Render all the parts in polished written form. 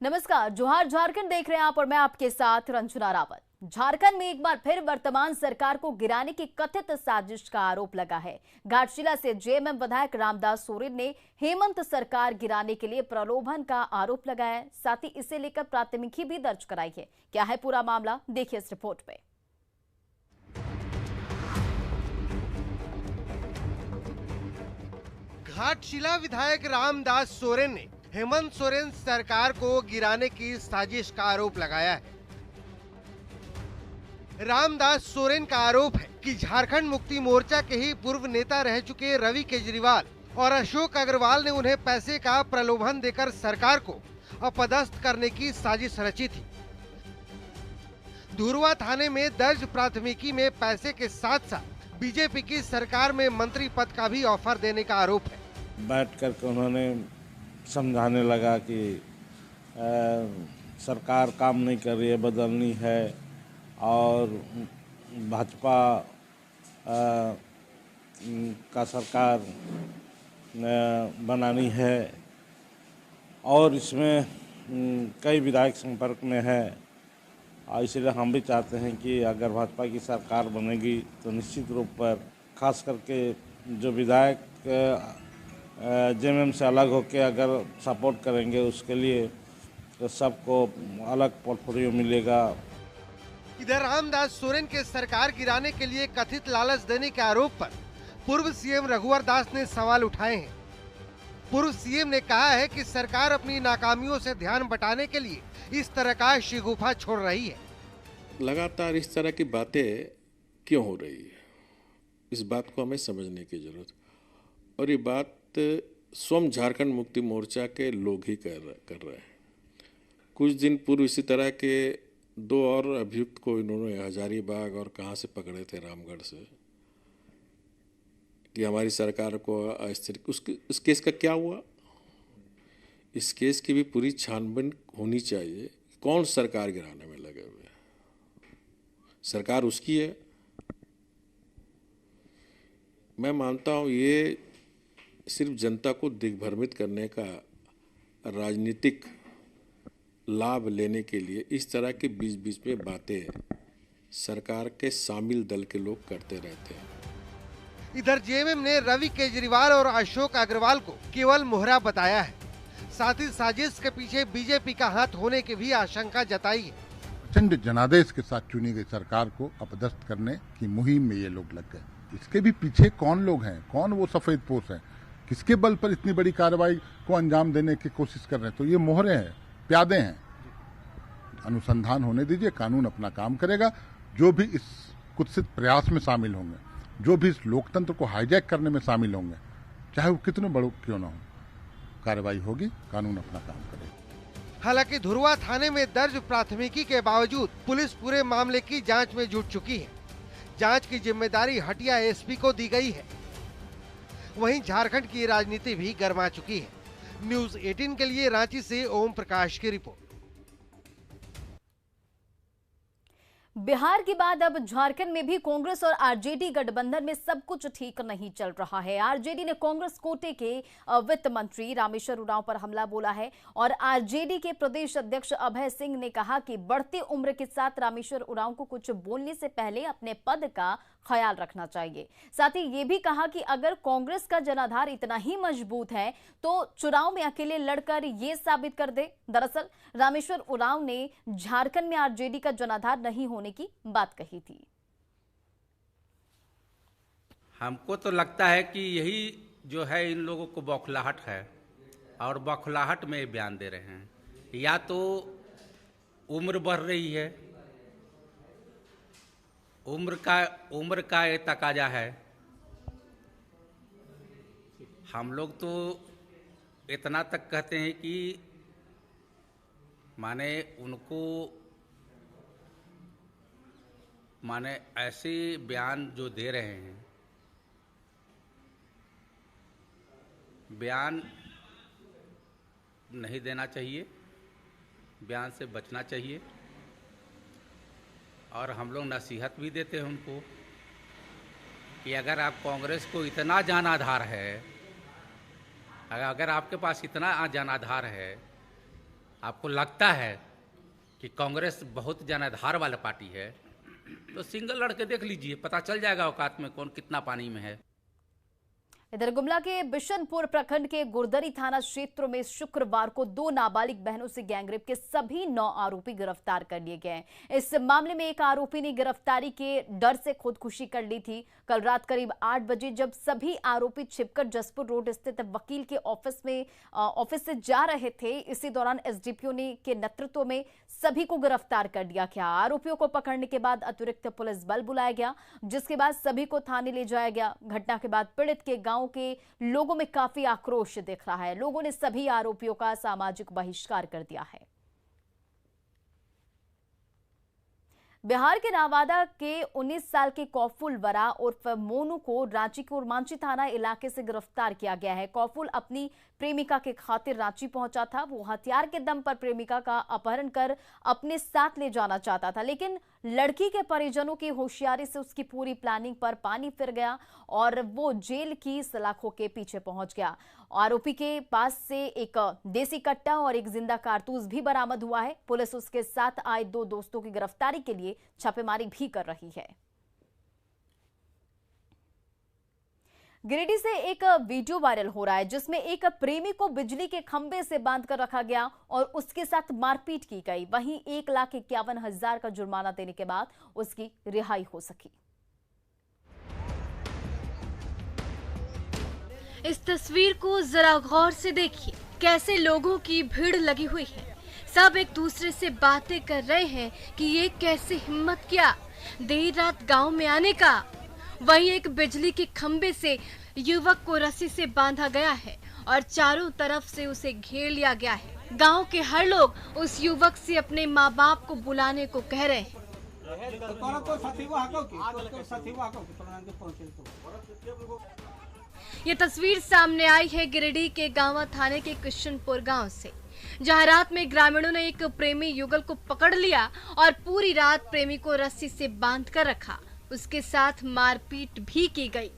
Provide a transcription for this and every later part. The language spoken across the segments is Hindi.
नमस्कार, जोहार झारखंड देख रहे हैं आप और मैं आपके साथ रंजना रावत। झारखंड में एक बार फिर वर्तमान सरकार को गिराने की कथित साजिश का आरोप लगा है। घाटशिला से जेएमएम विधायक रामदास सोरेन ने हेमंत सरकार गिराने के लिए प्रलोभन का आरोप लगाया है। साथ ही इसे लेकर प्राथमिकी भी दर्ज कराई है। क्या है पूरा मामला, देखिए इस रिपोर्ट पे। घाटशिला विधायक रामदास सोरेन ने हेमंत सोरेन सरकार को गिराने की साजिश का आरोप लगाया है। रामदास सोरेन का आरोप है कि झारखंड मुक्ति मोर्चा के ही पूर्व नेता रह चुके रवि केजरीवाल और अशोक अग्रवाल ने उन्हें पैसे का प्रलोभन देकर सरकार को अपदस्थ करने की साजिश रची थी। धुरवा थाने में दर्ज प्राथमिकी में पैसे के साथ साथ बीजेपी की सरकार में मंत्री पद का भी ऑफर देने का आरोप है। बैठ करके उन्होंने समझाने लगा कि सरकार काम नहीं कर रही है, बदलनी है और भाजपा का सरकार बनानी है और इसमें कई विधायक संपर्क में है और इसलिए हम भी चाहते हैं कि अगर भाजपा की सरकार बनेगी तो निश्चित रूप पर खास करके जो विधायक जेएमएम से अलग होकर अगर सपोर्ट करेंगे उसके लिए तो सबको अलग पोर्टफोलियो मिलेगा। इधर रामदास सोरेन के सरकार गिराने के लिए कथित लालच देने के आरोप पर पूर्व सीएम रघुवर दास ने सवाल उठाए हैं। पूर्व सीएम ने कहा है कि सरकार अपनी नाकामियों से ध्यान बटाने के लिए इस तरह का शिगुफा छोड़ रही है। लगातार इस तरह की बातें क्यों हो रही है, इस बात को हमें समझने की जरूरत। और ये बात स्वयं झारखंड मुक्ति मोर्चा के लोग ही कर रहे हैं। कुछ दिन पूर्व इसी तरह के दो और अभियुक्त को इन्होंने हजारीबाग और कहाँ से पकड़े थे, रामगढ़ से, कि हमारी सरकार को अस्थिर। उस केस का क्या हुआ? इस केस की भी पूरी छानबीन होनी चाहिए। कौन सरकार गिराने में लगे हुए हैं? सरकार उसकी है। मैं मानता हूँ ये सिर्फ जनता को दिग्भ्रमित करने का राजनीतिक लाभ लेने के लिए इस तरह के बीच बीच में बातें सरकार के शामिल दल के लोग करते रहते हैं। इधर जेएमएम ने रवि केजरीवाल और अशोक अग्रवाल को केवल मोहरा बताया है। साथ ही साजिश के पीछे बीजेपी का हाथ होने की भी आशंका जताई है। प्रचंड जनादेश के साथ चुनी गई सरकार को अपदस्थ करने की मुहिम में ये लोग लग गए। इसके भी पीछे कौन लोग हैं, कौन वो सफेद पोश हैं, किसके बल पर इतनी बड़ी कार्रवाई को अंजाम देने की कोशिश कर रहे हैं? तो ये मोहरे हैं, प्यादे हैं। अनुसंधान होने दीजिए, कानून अपना काम करेगा। जो भी इस कुत्सित प्रयास में शामिल होंगे, जो भी इस लोकतंत्र को हाईजैक करने में शामिल होंगे, चाहे वो कितने बड़े क्यों ना हो, कार्रवाई होगी, कानून अपना काम करेगा। हालांकि धुरवा थाने में दर्ज प्राथमिकी के बावजूद पुलिस पूरे मामले की जांच में जुट चुकी है। जांच की जिम्मेदारी हटिया एसपी को दी गई है। वहीं झारखंड की राजनीति भी गर्मा चुकी है। न्यूज़ 18 के लिए रांची से ओम प्रकाश की रिपोर्ट। बिहार के बाद अब झारखंड में भी कांग्रेस और आरजेडी गठबंधन में सब कुछ ठीक नहीं चल रहा है। आरजेडी ने कांग्रेस कोटे के वित्त मंत्री रामेश्वर उरांव पर हमला बोला है और आरजेडी के प्रदेश अध्यक्ष अभय सिंह ने कहा कि बढ़ती उम्र के साथ रामेश्वर उरांव को कुछ बोलने से पहले अपने पद का ख्याल रखना चाहिए। साथ ही ये भी कहा कि अगर कांग्रेस का जनाधार इतना ही मजबूत है तो चुनाव में अकेले लड़कर ये साबित कर दे। दरअसल रामेश्वर उरांव ने झारखंड में आरजेडी का जनाधार नहीं होने की बात कही थी। हमको तो लगता है कि यही जो है इन लोगों को बौखलाहट है और बौखलाहट में बयान दे रहे हैं। या तो उम्र बढ़ रही है, उम्र का ये तकाजा है। हम लोग तो इतना तक कहते हैं कि माने उनको ऐसे बयान जो दे रहे हैं, बयान नहीं देना चाहिए, बयान से बचना चाहिए। और हम लोग नसीहत भी देते हैं उनको कि अगर आप कांग्रेस को इतना जनाधार है, अगर आपके पास इतना जनाधार है, आपको लगता है कि कांग्रेस बहुत जनाधार वाला पार्टी है, तो सिंगल लड़के देख लीजिए, पता चल जाएगा औकात में कौन कितना पानी में है। इधर गुमला के बिशनपुर प्रखंड के गुरदरी थाना क्षेत्र में शुक्रवार को 2 नाबालिग बहनों से गैंगरेप के सभी 9 आरोपी गिरफ्तार कर लिए गए। इस मामले में एक आरोपी ने गिरफ्तारी के डर से खुदकुशी कर ली थी। कल रात करीब 8 बजे जब सभी आरोपी छिपकर जसपुर रोड स्थित वकील के ऑफिस से जा रहे थे, इसी दौरान एसडीपीओ के नेतृत्व में सभी को गिरफ्तार कर लिया गया। आरोपियों को पकड़ने के बाद अतिरिक्त पुलिस बल बुलाया गया, जिसके बाद सभी को थाने ले जाया गया। घटना के बाद पीड़ित के गांव के लोगों में काफी आक्रोश दिख रहा है। लोगों ने सभी आरोपियों का सामाजिक बहिष्कार कर दिया है। बिहार के नवादा के 19 साल के कौफुल वरा उर्फ मोनू को रांची के उर्मांची थाना इलाके से गिरफ्तार किया गया है। कौफुल अपनी प्रेमिका के खातिर रांची पहुंचा था। वो हथियार के दम पर प्रेमिका का अपहरण कर अपने साथ ले जाना चाहता था, लेकिन लड़की के परिजनों की होशियारी से उसकी पूरी प्लानिंग पर पानी फिर गया और वो जेल की सलाखों के पीछे पहुंच गया। आरोपी के पास से एक देसी कट्टा और एक जिंदा कारतूस भी बरामद हुआ है। पुलिस उसके साथ आए 2 दोस्तों की गिरफ्तारी के लिए छापेमारी भी कर रही है। गिरिडीह से एक वीडियो वायरल हो रहा है, जिसमें एक प्रेमी को बिजली के खंभे से बांधकर रखा गया और उसके साथ मारपीट की गई। वहीं 1,51,000 का जुर्माना देने के बाद उसकी रिहाई हो सकी। इस तस्वीर को जरा गौर से देखिए, कैसे लोगों की भीड़ लगी हुई है। सब एक दूसरे से बातें कर रहे हैं कि ये कैसे हिम्मत किया देर रात गांव में आने का। वहीं एक बिजली के खंभे से युवक को रस्सी से बांधा गया है और चारों तरफ से उसे घेर लिया गया है। गांव के हर लोग उस युवक से अपने माँ बाप को बुलाने को कह रहे हैं। ये तस्वीर सामने आई है गिरिडीह के गांवा थाने के किशनपुर गांव से, जहां रात में ग्रामीणों ने एक प्रेमी युगल को पकड़ लिया और पूरी रात प्रेमी को रस्सी से बांध कर रखा। उसके साथ मारपीट भी की गई।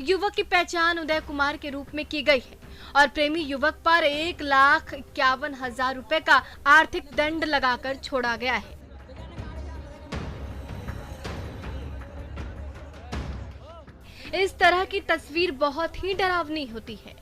युवक की पहचान उदय कुमार के रूप में की गई है और प्रेमी युवक पर 1,51,000 रुपए का आर्थिक दंड लगाकर छोड़ा गया है। इस तरह की तस्वीर बहुत ही डरावनी होती है।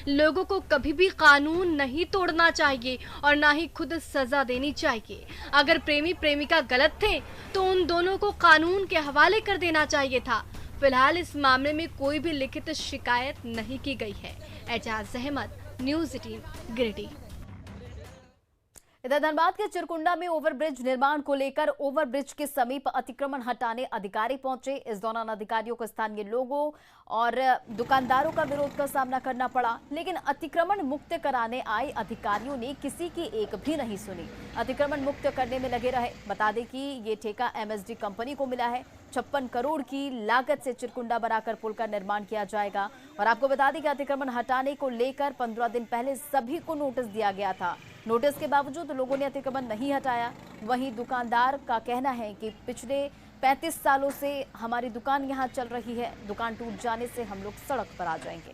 लोगों को कभी भी कानून नहीं तोड़ना चाहिए और ना ही खुद सजा देनी चाहिए। अगर प्रेमी प्रेमिका गलत थे तो उन दोनों को कानून के हवाले कर देना चाहिए था। फिलहाल इस मामले में कोई भी लिखित शिकायत नहीं की गई है। एजाज अहमद, न्यूज़ 18 गिरिडीह। इधर धनबाद के चिरकुंडा में ओवरब्रिज निर्माण को लेकर ओवरब्रिज के समीप अतिक्रमण हटाने अधिकारी पहुंचे। इस दौरान अधिकारियों को स्थानीय लोगों और दुकानदारों का विरोध का सामना करना पड़ा, लेकिन अतिक्रमण मुक्त कराने आए अधिकारियों ने किसी की एक भी नहीं सुनी। अतिक्रमण मुक्त करने में लगे रहे। बता दें कि ये ठेका MSD कंपनी को मिला है। 56 करोड़ की लागत से चिरकुंडा बनाकर पुल का निर्माण किया जाएगा। और आपको बता दें कि अतिक्रमण हटाने को लेकर 15 दिन पहले सभी को नोटिस दिया गया था। नोटिस के बावजूद लोगों ने अतिक्रमण नहीं हटाया। वहीं दुकानदार का कहना है कि पिछले 35 सालों से हमारी दुकान यहां चल रही है, दुकान टूट जाने से हम लोग सड़क पर आ जाएंगे।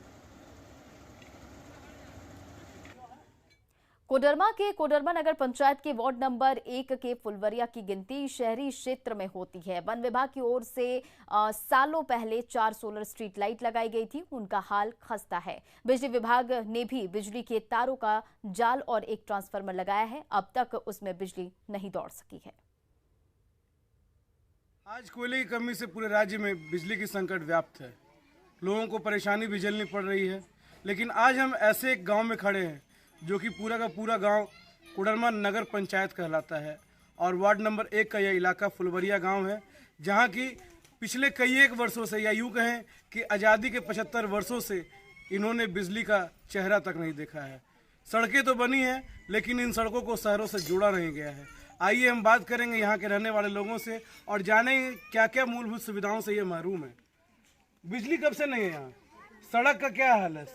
कोडरमा के कोडरमा नगर पंचायत के वार्ड नंबर 1 के फुलवरिया की गिनती शहरी क्षेत्र में होती है। वन विभाग की ओर से सालों पहले 4 सोलर स्ट्रीट लाइट लगाई गई थी, उनका हाल खस्ता है। बिजली विभाग ने भी बिजली के तारों का जाल और एक ट्रांसफार्मर लगाया है, अब तक उसमें बिजली नहीं दौड़ सकी है। आज कोयले की कमी से पूरे राज्य में बिजली की संकट व्याप्त है। लोगों को परेशानी भी झेलनी पड़ रही है। लेकिन आज हम ऐसे एक गांव में खड़े हैं जो कि पूरा का पूरा गांव कोडरमा नगर पंचायत कहलाता है और वार्ड नंबर 1 का यह इलाका फुलवरिया गांव है, जहां की पिछले कई एक वर्षों से, या यूँ कहें कि आज़ादी के 75 वर्षों से इन्होंने बिजली का चेहरा तक नहीं देखा है। सड़कें तो बनी हैं, लेकिन इन सड़कों को शहरों से जोड़ा नहीं गया है। आइए हम बात करेंगे यहाँ के रहने वाले लोगों से और जानेंगे क्या क्या मूलभूत सुविधाओं से ये महरूम है। बिजली कब से नहीं है यहाँ? सड़क का क्या हाल है?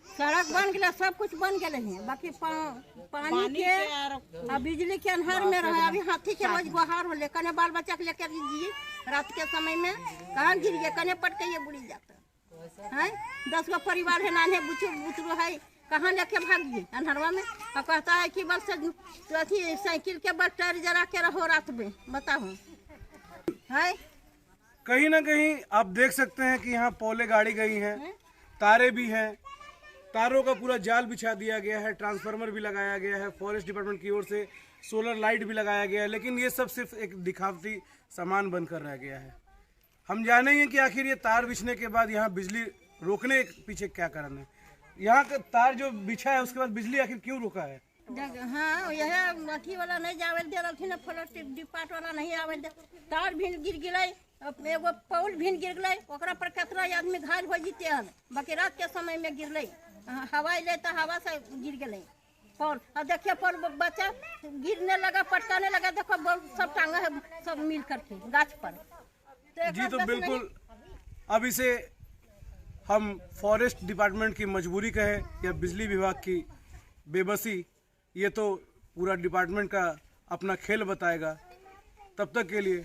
सड़क बन गया, सब कुछ बन गए हैं, बाकी पानी के और बिजली के अंधार में रहे। अभी हाथी के रोज गुहार हो, कने बाल बच्चा के लेकर दीजिए रात के समय में कहाँ गिर गए, कने पट के ये बुड़ी जाता है। 10 गो परिवार है, नाने बुचरू है, कहाँ लेके भाग गई अंधरवा में। और कहता है कि बस अथी साइकिल के बस टायर जरा के रहो रात में, बताओ है। कहीं ना कहीं आप देख सकते हैं कि यहाँ पोले गाड़ी गई हैं, तारे भी हैं, तारों का पूरा जाल बिछा दिया गया है, ट्रांसफार्मर भी लगाया गया है, फॉरेस्ट डिपार्टमेंट की ओर से सोलर लाइट भी लगाया गया है, लेकिन ये सब सिर्फ एक दिखावटी सामान बनकर रह गया है। हम जानेंगे कि आखिर ये तार बिछने के बाद यहाँ बिजली रोकने के पीछे क्या कारण है। यहाँ का तार जो बिछा है उसके बाद बिजली आखिर क्यों रोका है? हाँ यह अथी वाला नहीं जावे दे रही ना, फॉरेस्ट डिपार्ट वाला नहीं आवे दे। तार भी गिर गई, एगो पोल भी गिर गई, ओकरा पर कितना आदमी घायल हो जीते हैं। बाकी रात के समय में गिरले, हवा अले तो हवा से गिर गए पोल। और देखिए पोल बच्चा गिरने लगा, पटकाने लगा, देखो सब टांगा है सब मिल करके गाछ पर। जी तो बिल्कुल, अब इसे हम फॉरेस्ट डिपार्टमेंट की मजबूरी कहें या बिजली विभाग की बेबसी, ये तो पूरा डिपार्टमेंट का अपना खेल बताएगा। तब तक के लिए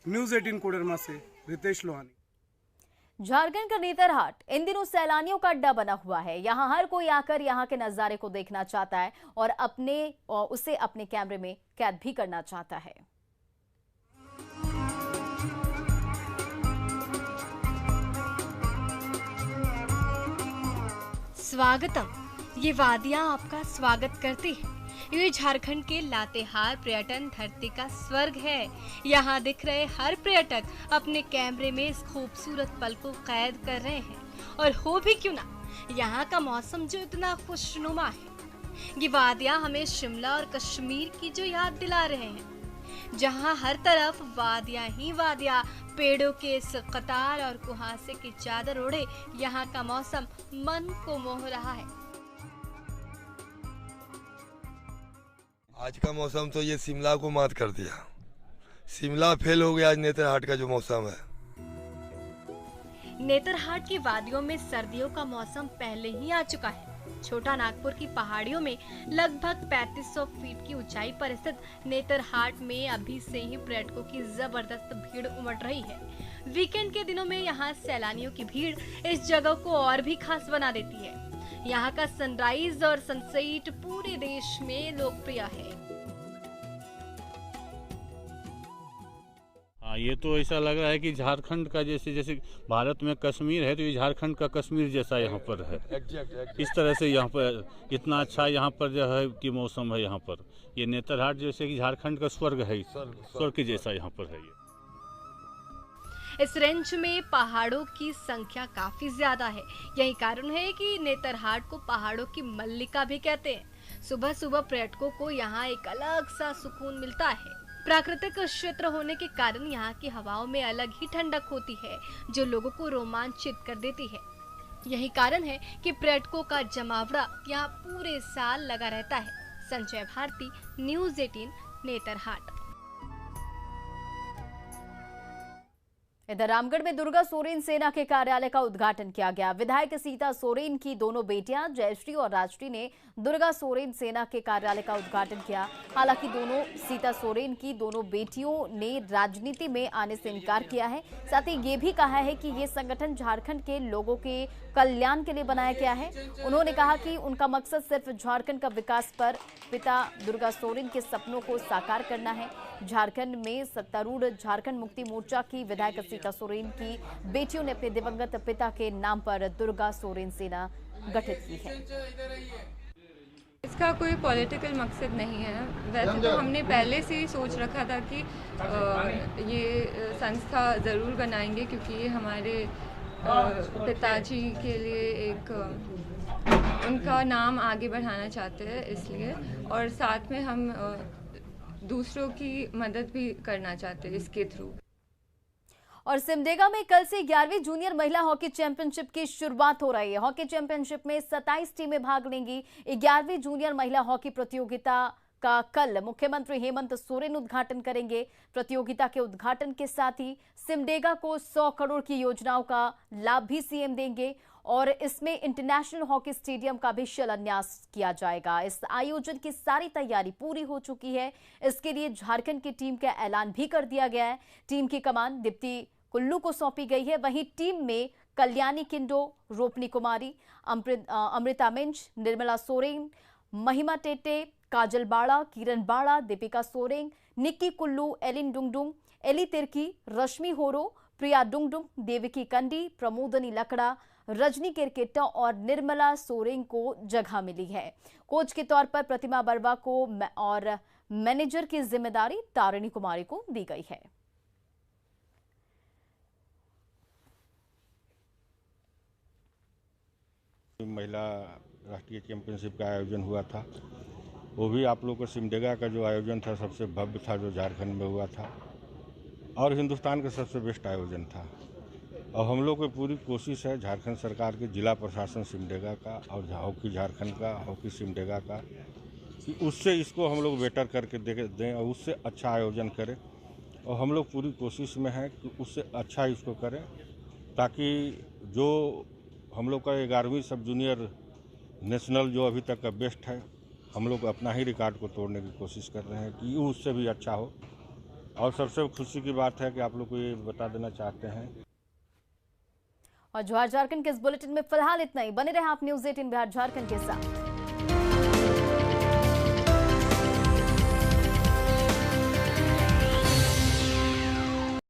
न्यूज़ 18 कोडरमा से रितेश लोहानी। झारखंड का नेतरहाट इन दिनों सैलानियों का अड्डा बना हुआ है। यहाँ हर कोई आकर यहाँ के नजारे को देखना चाहता है और उसे अपने कैमरे में कैद भी करना चाहता है। स्वागतम, ये वादियां आपका स्वागत करती हैं। ये झारखंड के लातेहार पर्यटन धरती का स्वर्ग है। यहाँ दिख रहे हर पर्यटक अपने कैमरे में इस खूबसूरत पल को कैद कर रहे हैं। और हो भी क्यों ना, यहाँ का मौसम जो इतना खुशनुमा है। ये वादियां हमें शिमला और कश्मीर की जो याद दिला रहे हैं, जहाँ हर तरफ वादियां ही वादियां, पेड़ों के इस कतार और कुहासे की चादर ओढ़े यहाँ का मौसम मन को मोह रहा है। आज का मौसम तो ये शिमला को मात कर दिया। शिमला फेल हो गया आज नेतरहाट का जो मौसम है। नेतरहाट की वादियों में सर्दियों का मौसम पहले ही आ चुका है। छोटा नागपुर की पहाड़ियों में लगभग 3500 फीट की ऊंचाई पर स्थित नेतरहाट में अभी से ही पर्यटकों की जबरदस्त भीड़ उमड़ रही है। वीकेंड के दिनों में यहाँ सैलानियों की भीड़ इस जगह को और भी खास बना देती है। यहाँ का सनराइज और सनसेट पूरे देश में लोकप्रिय है। ये तो ऐसा लग रहा है कि झारखंड का जैसे भारत में कश्मीर है तो ये झारखंड का कश्मीर जैसा यहाँ पर है। इस तरह से यहाँ पर इतना अच्छा यहाँ पर जो है कि मौसम है। यहाँ पर ये नेतरहाट जैसे कि झारखंड का स्वर्ग है, स्वर्ग के जैसा यहाँ पर है। ये इस रेंज में पहाड़ों की संख्या काफी ज्यादा है। यही कारण है कि नेतरहाट को पहाड़ों की मल्लिका भी कहते हैं। सुबह सुबह पर्यटकों को यहाँ एक अलग सा सुकून मिलता है। प्राकृतिक क्षेत्र होने के कारण यहाँ की हवाओं में अलग ही ठंडक होती है जो लोगों को रोमांचित कर देती है। यही कारण है कि पर्यटकों का जमावड़ा यहाँ पूरे साल लगा रहता है। संजय भारती, न्यूज़ 18, नेतरहाट। इधर रामगढ़ में दुर्गा सोरेन सेना के कार्यालय का उद्घाटन किया गया। विधायक सीता सोरेन की दोनों बेटियां जयश्री और राजश्री ने दुर्गा सोरेन सेना के कार्यालय का उद्घाटन किया। हालांकि सीता सोरेन की दोनों बेटियों ने राजनीति में आने से इनकार किया है। साथ ही ये भी कहा है कि ये संगठन झारखंड के लोगों के कल्याण के लिए बनाया गया है। उन्होंने कहा कि उनका मकसद सिर्फ झारखंड का विकास पर पिता दुर्गा सोरेन के सपनों को साकार करना है। झारखंड में सत्तारूढ़ झारखंड मुक्ति मोर्चा की विधायक सीता सोरेन की बेटियों ने अपने दिवंगत पिता के नाम पर दुर्गा सोरेन सेना गठित की है। इसका कोई पॉलिटिकल मकसद नहीं है। वैसे तो हमने पहले से ही सोच रखा था कि ये संस्था ज़रूर बनाएंगे, क्योंकि ये हमारे पिताजी के लिए एक उनका नाम आगे बढ़ाना चाहते हैं, इसलिए। और साथ में हम दूसरों की मदद भी करना चाहते हैं इसके थ्रू। और सिमडेगा में कल से 11वीं जूनियर महिला हॉकी चैंपियनशिप की शुरुआत हो रही है। हॉकी चैंपियनशिप में 27 टीमें भाग लेंगी। 11वीं जूनियर महिला हॉकी प्रतियोगिता का कल मुख्यमंत्री हेमंत सोरेन उद्घाटन करेंगे। प्रतियोगिता के उद्घाटन के साथ ही सिमडेगा को 100 करोड़ की योजनाओं का लाभ भी सीएम देंगे और इसमें इंटरनेशनल हॉकी स्टेडियम का भी शिलान्यास किया जाएगा। इस आयोजन की सारी तैयारी पूरी हो चुकी है। इसके लिए झारखंड की टीम का ऐलान भी कर दिया गया है। टीम की कमान दीप्ति कुल्लू को सौंपी गई है। वहीं टीम में कल्याणी किंडो, रोपनी कुमारी, अमृता मिंज, निर्मला सोरेन, महिमा टेटे, काजल बाड़ा, किरण बाड़ा, दीपिका सोरेंग, निक्की कुल्लू, एलिन डुंगडुंग, एली तिर्की, रश्मि होरो, प्रिया डुंगडुंग, देविकी कंडी, प्रमोदनी लकड़ा, रजनी केरकेट्टा और निर्मला सोरेंग को जगह मिली है। कोच के तौर पर प्रतिमा बर्वा को और मैनेजर की जिम्मेदारी तारिणी कुमारी को दी गई है। महिला राष्ट्रीय चैंपियनशिप का आयोजन हुआ था, वो भी आप लोग को सिमडेगा का जो आयोजन था सबसे भव्य था, जो झारखंड में हुआ था और हिंदुस्तान का सबसे बेस्ट आयोजन था। और हम लोग की पूरी कोशिश है झारखंड सरकार के जिला प्रशासन सिमडेगा का और हॉकी झारखंड का, हॉकी सिमडेगा का, कि उससे इसको हम लोग बेटर करके दें और उससे अच्छा आयोजन करें। और हम लोग पूरी कोशिश में हैं कि उससे अच्छा इसको करें, ताकि जो हम लोग का 11वीं सब जूनियर नेशनल जो अभी तक का बेस्ट है, हम लोग अपना ही रिकॉर्ड को तोड़ने की कोशिश कर रहे हैं कि उससे भी अच्छा हो। और सबसे खुशी की बात है कि आप लोग को ये बता देना चाहते हैं। और जवाहर झारखंड के इस बुलेटिन में फिलहाल इतना ही। बने रहे आप न्यूज़ 18 बिहार झारखंड के साथ।